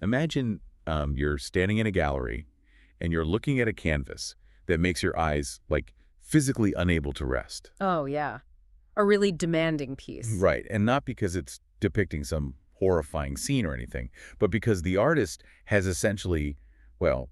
Imagine you're standing in a gallery and you're looking at a canvas that makes your eyes, like, physically unable to rest. Oh, yeah. A really demanding piece. Right, and not because it's depicting some horrifying scene or anything, but because the artist has essentially, well,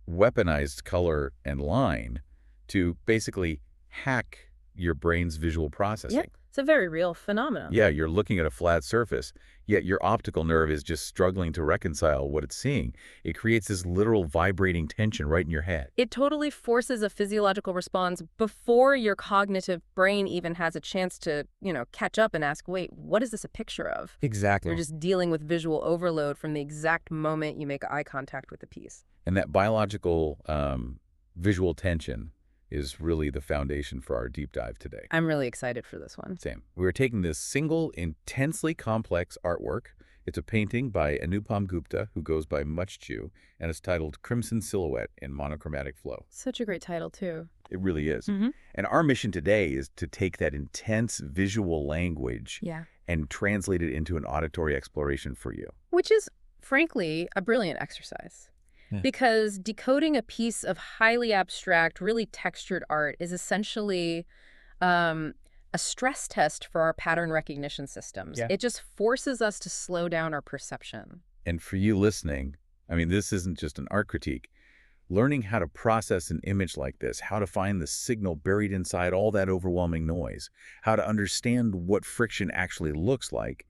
weaponized color and line to basically hack your brain's visual processing. Yeah, it's a very real phenomenon. Yeah, you're looking at a flat surface, yet your optical nerve is just struggling to reconcile what it's seeing. It creates this literal vibrating tension right in your head. It totally forces a physiological response before your cognitive brain even has a chance to, catch up and ask, wait, what is this a picture of? Exactly. You're just dealing with visual overload from the exact moment you make eye contact with the piece. And that biological visual tension is really the foundation for our deep dive today. I'm really excited for this one. Same. We're taking this single, intensely complex artwork. It's a painting by Anupam Gupta, who goes by Much Chew, and it's titled Crimson Silhouette in Monochromatic Flow. Such a great title, too. It really is. Mm-hmm. And our mission today is to take that intense visual language and translate it into an auditory exploration for you. Which is, frankly, a brilliant exercise. Yeah. Because decoding a piece of highly abstract, really textured art is essentially a stress test for our pattern recognition systems. Yeah. It just forces us to slow down our perception. And for you listening, I mean, this isn't just an art critique. Learning how to process an image like this, how to find the signal buried inside all that overwhelming noise, how to understand what friction actually looks like,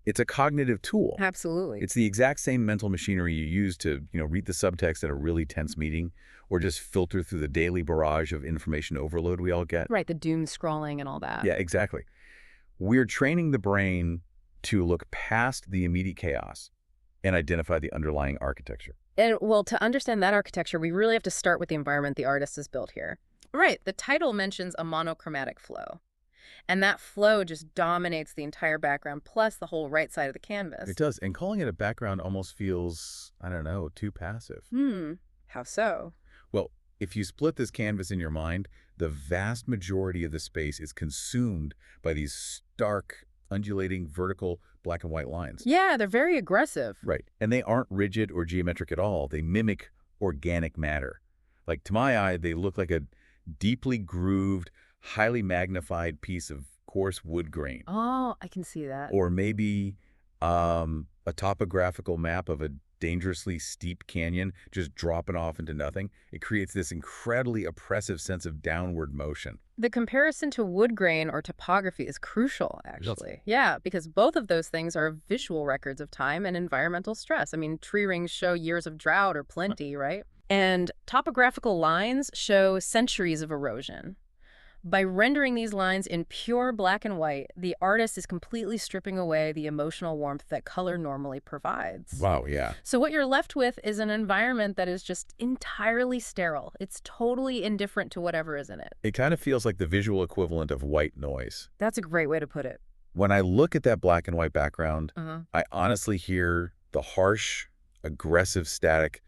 it's a cognitive tool. Absolutely. It's the exact same mental machinery you use to, read the subtext at a really tense meeting or just filter through the daily barrage of information overload we all get. Right, the doom scrolling and all that. Yeah, exactly. We're training the brain to look past the immediate chaos and identify the underlying architecture. And, well, to understand that architecture, we really have to start with the environment the artist has built here. Right, the title mentions a monochromatic flow. And that flow just dominates the entire background, plus the whole right side of the canvas. It does. And calling it a background almost feels, I don't know, too passive. How so? Well, if you split this canvas in your mind, the vast majority of the space is consumed by these stark, undulating, vertical black and white lines. Yeah, they're very aggressive. Right. And they aren't rigid or geometric at all. They mimic organic matter. Like, to my eye, they look like a deeply grooved, highly magnified piece of coarse wood grain. Oh, I can see that. Or maybe a topographical map of a dangerously steep canyon just dropping off into nothing. It creates this incredibly oppressive sense of downward motion. The comparison to wood grain or topography is crucial, actually. Yeah, because both of those things are visual records of time and environmental stress. I mean, tree rings show years of drought or plenty, right? And topographical lines show centuries of erosion. By rendering these lines in pure black and white, the artist is completely stripping away the emotional warmth that color normally provides. Wow, yeah. So what you're left with is an environment that is just entirely sterile. It's totally indifferent to whatever is in it. It kind of feels like the visual equivalent of white noise. That's a great way to put it. When I look at that black and white background, I honestly hear the harsh, aggressive static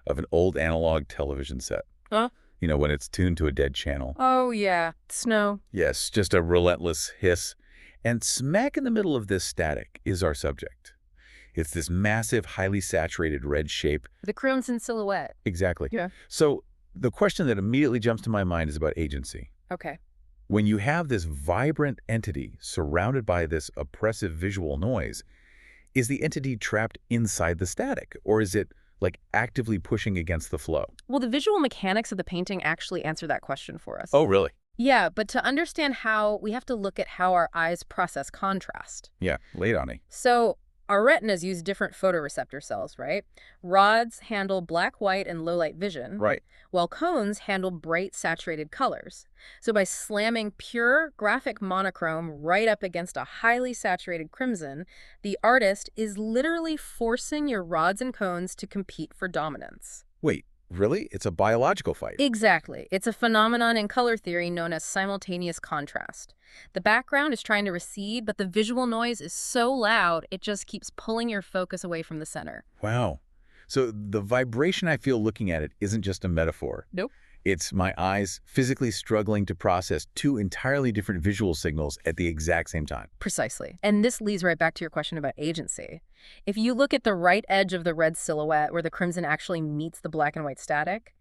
of an old analog television set. Huh? When it's tuned to a dead channel. Oh, yeah. Snow. Yes, just a relentless hiss. And smack in the middle of this static is our subject. It's this massive, highly saturated red shape. The crimson silhouette. Exactly. Yeah. So the question that immediately jumps to my mind is about agency. Okay. When you have this vibrant entity surrounded by this oppressive visual noise, is the entity trapped inside the static, or is it like actively pushing against the flow? Well, the visual mechanics of the painting actually answer that question for us. Oh, really? Yeah, but to understand how, we have to look at how our eyes process contrast. Yeah, lay it on me. So our retinas use different photoreceptor cells, right? Rods handle black, white, and low light vision. Right. While cones handle bright, saturated colors. So by slamming pure graphic monochrome right up against a highly saturated crimson, the artist is literally forcing your rods and cones to compete for dominance. Wait, really? It's a biological fight? Exactly. It's a phenomenon in color theory known as simultaneous contrast. The background is trying to recede, but the visual noise is so loud, it just keeps pulling your focus away from the center. Wow. So the vibration I feel looking at it isn't just a metaphor. Nope. It's my eyes physically struggling to process two entirely different visual signals at the exact same time. Precisely. And this leads right back to your question about agency. If you look at the right edge of the red silhouette where the crimson actually meets the black and white static,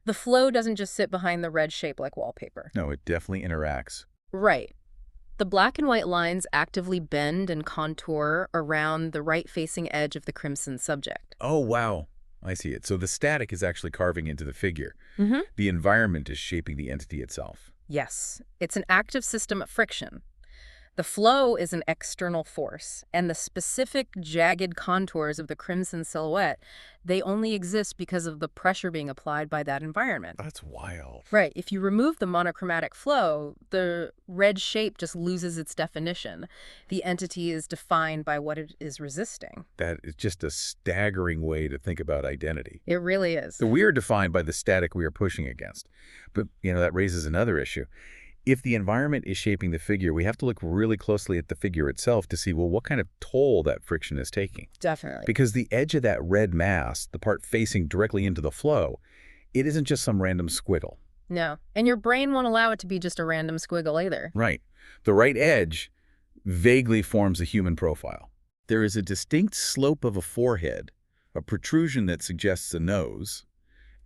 the flow doesn't just sit behind the red shape like wallpaper. No, it definitely interacts. Right. The black and white lines actively bend and contour around the right-facing edge of the crimson subject. Oh, wow. I see it. So the static is actually carving into the figure. Mm-hmm. The environment is shaping the entity itself. Yes, it's an active system of friction. The flow is an external force, and the specific jagged contours of the crimson silhouette, they only exist because of the pressure being applied by that environment. That's wild. Right. If you remove the monochromatic flow, the red shape just loses its definition. The entity is defined by what it is resisting. That is just a staggering way to think about identity. It really is. So we are defined by the static we are pushing against. But, that raises another issue. If the environment is shaping the figure, we have to look really closely at the figure itself to see, well, what kind of toll that friction is taking. Definitely. Because the edge of that red mass, the part facing directly into the flow, it isn't just some random squiggle. No. And your brain won't allow it to be just a random squiggle either. Right. The right edge vaguely forms a human profile. There is a distinct slope of a forehead, a protrusion that suggests a nose,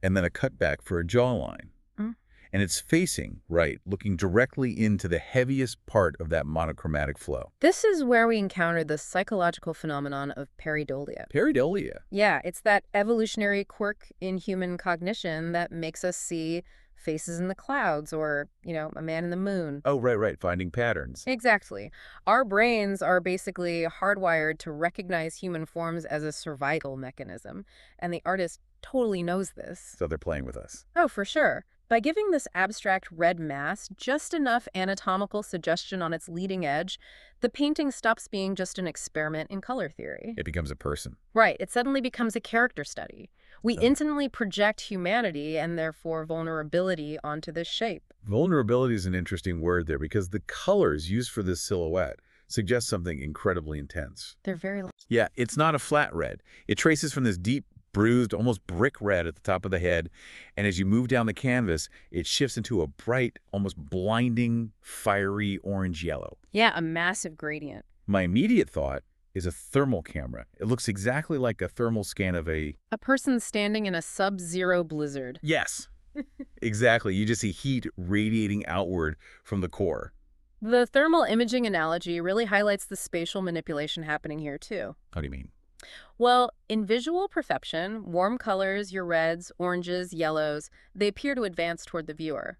and then a cutback for a jawline. And it's facing right, looking directly into the heaviest part of that monochromatic flow. This is where we encounter the psychological phenomenon of pareidolia. Pareidolia? Yeah, it's that evolutionary quirk in human cognition that makes us see faces in the clouds or, a man in the moon. Oh, right, finding patterns. Exactly. Our brains are basically hardwired to recognize human forms as a survival mechanism, and the artist totally knows this. So they're playing with us. Oh, for sure. By giving this abstract red mass just enough anatomical suggestion on its leading edge, the painting stops being just an experiment in color theory. It becomes a person. Right. It suddenly becomes a character study. We instantly project humanity and therefore vulnerability onto this shape. Vulnerability is an interesting word there because the colors used for this silhouette suggest something incredibly intense. They're very... Yeah, it's not a flat red. It traces from this deep, bruised, almost brick red at the top of the head, and as you move down the canvas, it shifts into a bright, almost blinding, fiery orange-yellow. Yeah, a massive gradient. My immediate thought is a thermal camera. It looks exactly like a thermal scan of a person standing in a sub-zero blizzard. Yes, exactly. You just see heat radiating outward from the core. The thermal imaging analogy really highlights the spatial manipulation happening here, too. How do you mean? Well, in visual perception, warm colors, your reds, oranges, yellows, they appear to advance toward the viewer.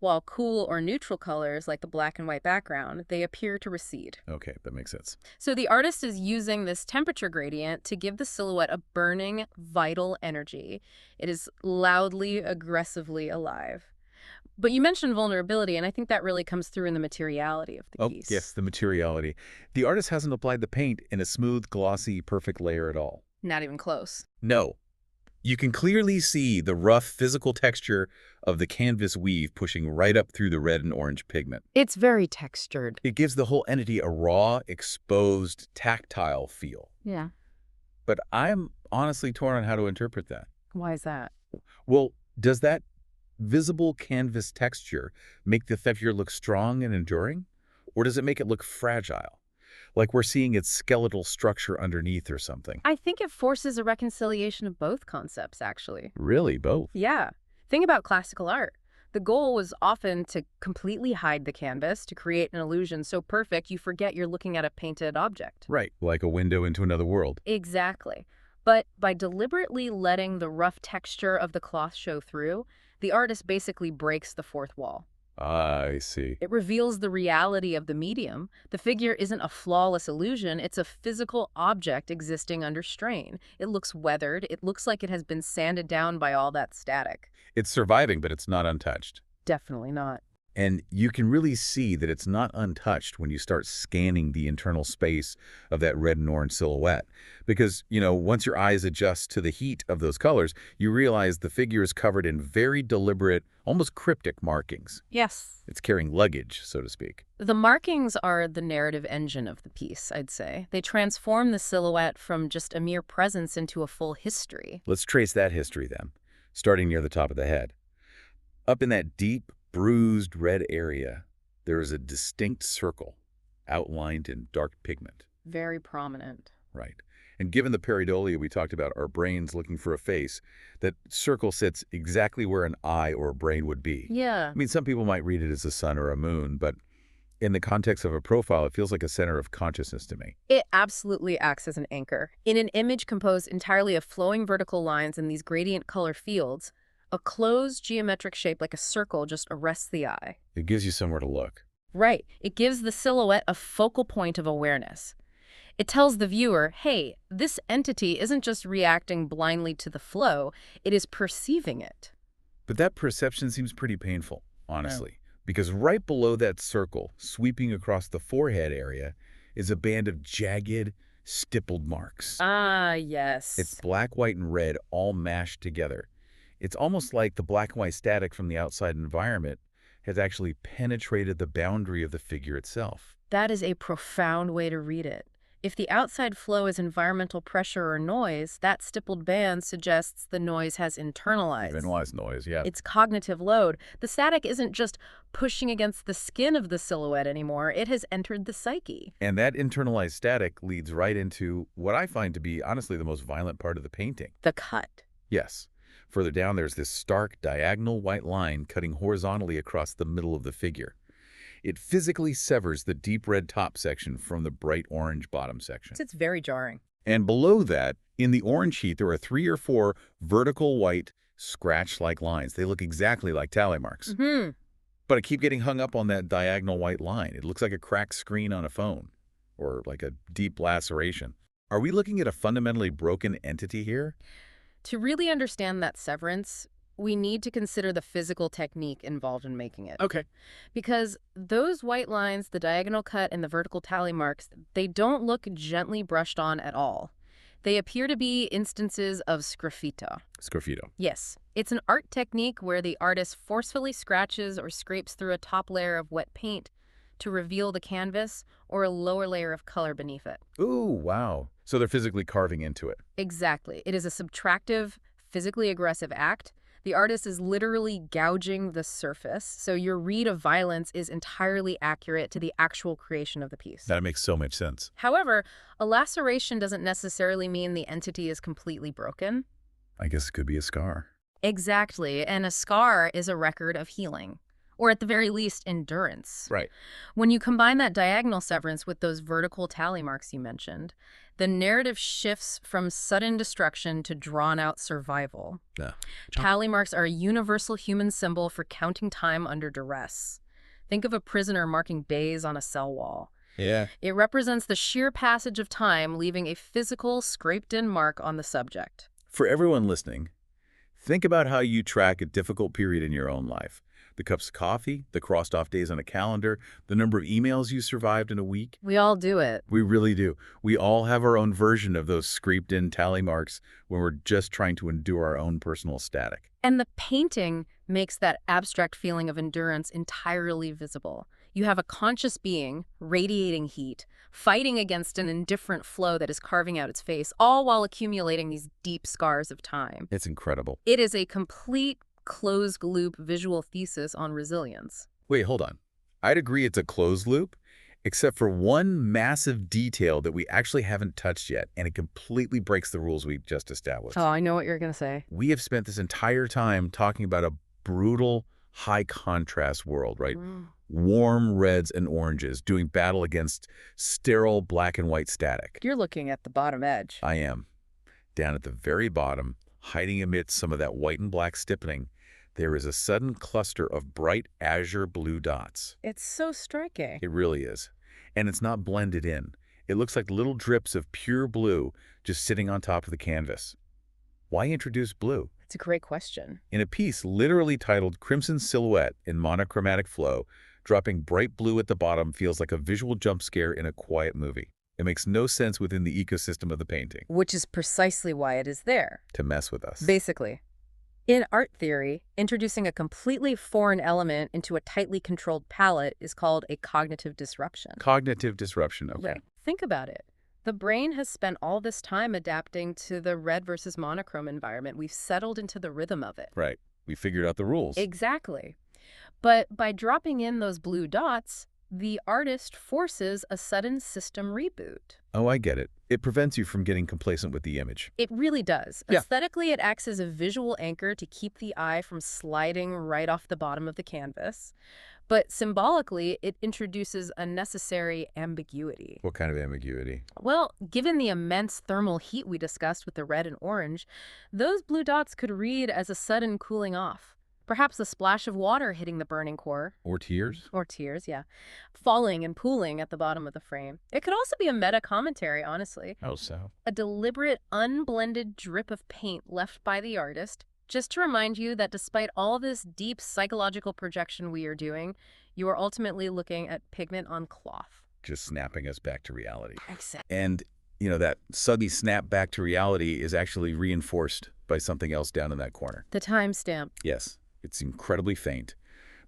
While cool or neutral colors, like the black and white background, they appear to recede. Okay, that makes sense. So the artist is using this temperature gradient to give the silhouette a burning, vital energy. It is loudly, aggressively alive. But you mentioned vulnerability, and I think that really comes through in the materiality of the piece. Oh, yes, the materiality. The artist hasn't applied the paint in a smooth, glossy, perfect layer at all. Not even close. No. You can clearly see the rough physical texture of the canvas weave pushing right up through the red and orange pigment. It's very textured. It gives the whole entity a raw, exposed, tactile feel. Yeah. But I'm honestly torn on how to interpret that. Why is that? Well, does that visible canvas texture make the figure look strong and enduring? Or does it make it look fragile? Like we're seeing its skeletal structure underneath or something? I think it forces a reconciliation of both concepts, actually. Really, both? Yeah. Think about classical art. The goal was often to completely hide the canvas, to create an illusion so perfect you forget you're looking at a painted object. Right, like a window into another world. Exactly. But by deliberately letting the rough texture of the cloth show through, the artist basically breaks the fourth wall. I see. It reveals the reality of the medium. The figure isn't a flawless illusion, it's a physical object existing under strain. It looks weathered, it looks like it has been sanded down by all that static. It's surviving, but it's not untouched. Definitely not. And you can really see that it's not untouched when you start scanning the internal space of that red and orange silhouette. Because, once your eyes adjust to the heat of those colors, you realize the figure is covered in very deliberate, almost cryptic markings. Yes. It's carrying luggage, so to speak. The markings are the narrative engine of the piece, I'd say. They transform the silhouette from just a mere presence into a full history. Let's trace that history then, starting near the top of the head. Up in that deep, bruised red area, there is a distinct circle outlined in dark pigment. Very prominent. Right. And given the pareidolia we talked about, our brains looking for a face, that circle sits exactly where an eye or a brain would be. Yeah. I mean, some people might read it as a sun or a moon, but in the context of a profile, it feels like a center of consciousness to me. It absolutely acts as an anchor. In an image composed entirely of flowing vertical lines and these gradient color fields, a closed geometric shape like a circle just arrests the eye. It gives you somewhere to look. Right. It gives the silhouette a focal point of awareness. It tells the viewer, hey, this entity isn't just reacting blindly to the flow, it is perceiving it. But that perception seems pretty painful, honestly, because right below that circle, sweeping across the forehead area, is a band of jagged, stippled marks. Ah, yes. It's black, white, and red all mashed together. It's almost like the black and white static from the outside environment has actually penetrated the boundary of the figure itself. That is a profound way to read it. If the outside flow is environmental pressure or noise, that stippled band suggests the noise has internalized. Internalized noise, yeah. It's cognitive load. The static isn't just pushing against the skin of the silhouette anymore. It has entered the psyche. And that internalized static leads right into what I find to be, honestly, the most violent part of the painting. The cut. Yes. Further down, there's this stark, diagonal white line cutting horizontally across the middle of the figure. It physically severs the deep red top section from the bright orange bottom section. It's very jarring. And below that, in the orange heat, there are 3 or 4 vertical white scratch-like lines. They look exactly like tally marks. Mm-hmm. But I keep getting hung up on that diagonal white line. It looks like a cracked screen on a phone, or like a deep laceration. Are we looking at a fundamentally broken entity here? To really understand that severance, we need to consider the physical technique involved in making it. Okay. Because those white lines, the diagonal cut and the vertical tally marks, they don't look gently brushed on at all. They appear to be instances of sgraffito. Sgraffito. Yes. It's an art technique where the artist forcefully scratches or scrapes through a top layer of wet paint to reveal the canvas or a lower layer of color beneath it. Ooh, wow. So they're physically carving into it. Exactly. It is a subtractive, physically aggressive act. The artist is literally gouging the surface, so your read of violence is entirely accurate to the actual creation of the piece. That makes so much sense. However, a laceration doesn't necessarily mean the entity is completely broken. I guess it could be a scar. Exactly, and a scar is a record of healing, or at the very least, endurance. Right. When you combine that diagonal severance with those vertical tally marks you mentioned, the narrative shifts from sudden destruction to drawn-out survival. Yeah. Tally marks are a universal human symbol for counting time under duress. Think of a prisoner marking days on a cell wall. Yeah. It represents the sheer passage of time, leaving a physical, scraped-in mark on the subject. For everyone listening, think about how you track a difficult period in your own life. The cups of coffee, the crossed-off days on a calendar, the number of emails you survived in a week. We all do it. We really do. We all have our own version of those scraped-in tally marks when we're just trying to endure our own personal static. And the painting makes that abstract feeling of endurance entirely visible. You have a conscious being, radiating heat, fighting against an indifferent flow that is carving out its face, all while accumulating these deep scars of time. It's incredible. It is a complete closed-loop visual thesis on resilience. Wait, hold on. I'd agree it's a closed loop, except for one massive detail that we actually haven't touched yet, and it completely breaks the rules we just established. Oh, I know what you're going to say. We have spent this entire time talking about a brutal, high-contrast world, right? Warm reds and oranges doing battle against sterile black and white static. You're looking at the bottom edge. I am. Down at the very bottom, hiding amidst some of that white and black stippling, there is a sudden cluster of bright azure blue dots. It's so striking. It really is. And it's not blended in. It looks like little drips of pure blue just sitting on top of the canvas. Why introduce blue? It's a great question. In a piece literally titled Crimson Silhouette in Monochromatic Flow, dropping bright blue at the bottom feels like a visual jump scare in a quiet movie. It makes no sense within the ecosystem of the painting. Which is precisely why it is there. To mess with us. Basically. In art theory, introducing a completely foreign element into a tightly controlled palette is called a cognitive disruption. Cognitive disruption, okay. Right. Think about it. The brain has spent all this time adapting to the red versus monochrome environment. We've settled into the rhythm of it. Right. We figured out the rules. Exactly. But by dropping in those blue dots, The artist forces a sudden system reboot. Oh, I get it. It prevents you from getting complacent with the image. It really does. Yeah. Aesthetically, it acts as a visual anchor to keep the eye from sliding right off the bottom of the canvas. But symbolically, it introduces a necessary ambiguity. What kind of ambiguity? Well, given the immense thermal heat we discussed with the red and orange, those blue dots could read as a sudden cooling off. Perhaps a splash of water hitting the burning core. Or tears? Or tears, yeah. Falling and pooling at the bottom of the frame. It could also be a meta-commentary, honestly. Oh, so? A deliberate, unblended drip of paint left by the artist, just to remind you that despite all this deep psychological projection we are doing, you are ultimately looking at pigment on cloth. Just snapping us back to reality. Exactly. And, that sudden snap back to reality is actually reinforced by something else down in that corner. The timestamp. Yes, it's incredibly faint.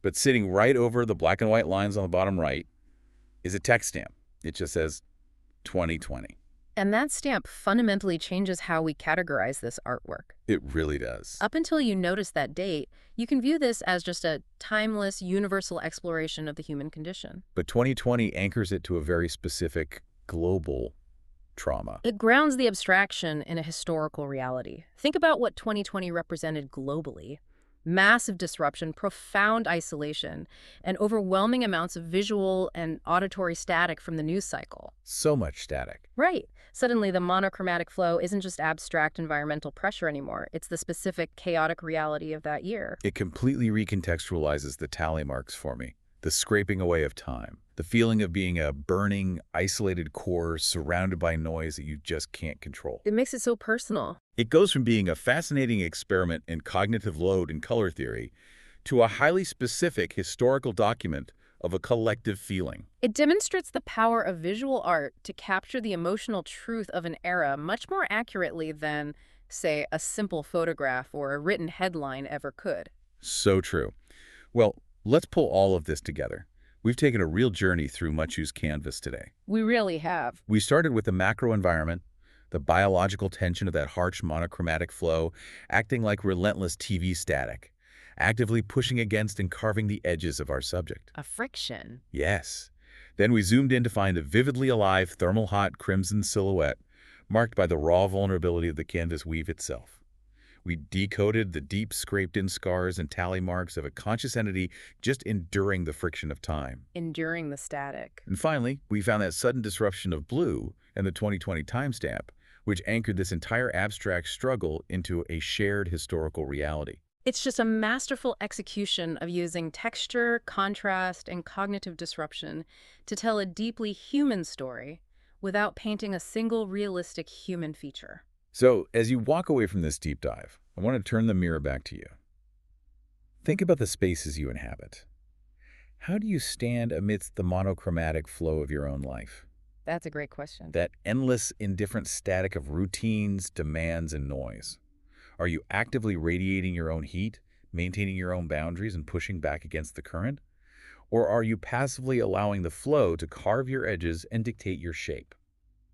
But sitting right over the black and white lines on the bottom right is a text stamp. It just says 2020. And that stamp fundamentally changes how we categorize this artwork. It really does. Up until you notice that date, you can view this as just a timeless, universal exploration of the human condition. But 2020 anchors it to a very specific global trauma. It grounds the abstraction in a historical reality. Think about what 2020 represented globally. Massive disruption, profound isolation, and overwhelming amounts of visual and auditory static from the news cycle. So much static. Right. Suddenly, the monochromatic flow isn't just abstract environmental pressure anymore. It's the specific chaotic reality of that year. It completely recontextualizes the tally marks for me. The scraping away of time. The feeling of being a burning, isolated core surrounded by noise that you just can't control. It makes it so personal. It goes from being a fascinating experiment in cognitive load and color theory to a highly specific historical document of a collective feeling. It demonstrates the power of visual art to capture the emotional truth of an era much more accurately than, say, a simple photograph or a written headline ever could. So true. Well, let's pull all of this together. We've taken a real journey through Machu's canvas today. We really have. We started with the macro environment, the biological tension of that harsh monochromatic flow, acting like relentless TV static, actively pushing against and carving the edges of our subject. A friction. Yes. Then we zoomed in to find a vividly alive, thermal hot crimson silhouette, marked by the raw vulnerability of the canvas weave itself. We decoded the deep scraped-in scars and tally marks of a conscious entity just enduring the friction of time. Enduring the static. And finally, we found that sudden disruption of blue and the 2020 timestamp, which anchored this entire abstract struggle into a shared historical reality. It's just a masterful execution of using texture, contrast, and cognitive disruption to tell a deeply human story without painting a single realistic human feature. So, as you walk away from this deep dive, I want to turn the mirror back to you. Think about the spaces you inhabit. How do you stand amidst the monochromatic flow of your own life? That's a great question. That endless, indifferent static of routines, demands, and noise. Are you actively radiating your own heat, maintaining your own boundaries, and pushing back against the current? Or are you passively allowing the flow to carve your edges and dictate your shape?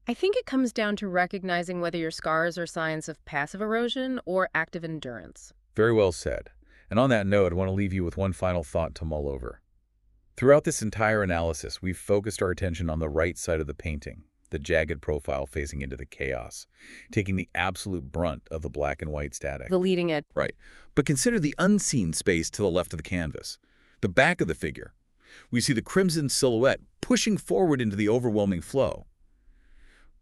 I think it comes down to recognizing whether your scars are signs of passive erosion or active endurance. Very well said. And on that note, I want to leave you with one final thought to mull over. Throughout this entire analysis, we've focused our attention on the right side of the painting, the jagged profile facing into the chaos, taking the absolute brunt of the black and white static. The leading edge. Right. But consider the unseen space to the left of the canvas, the back of the figure. We see the crimson silhouette pushing forward into the overwhelming flow.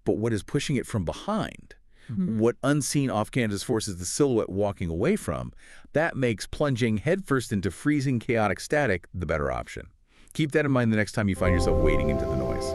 But what is pushing it from behind, what unseen off-canvas forces the silhouette walking away from, that makes plunging headfirst into freezing, chaotic static the better option. Keep that in mind the next time you find yourself wading into the noise.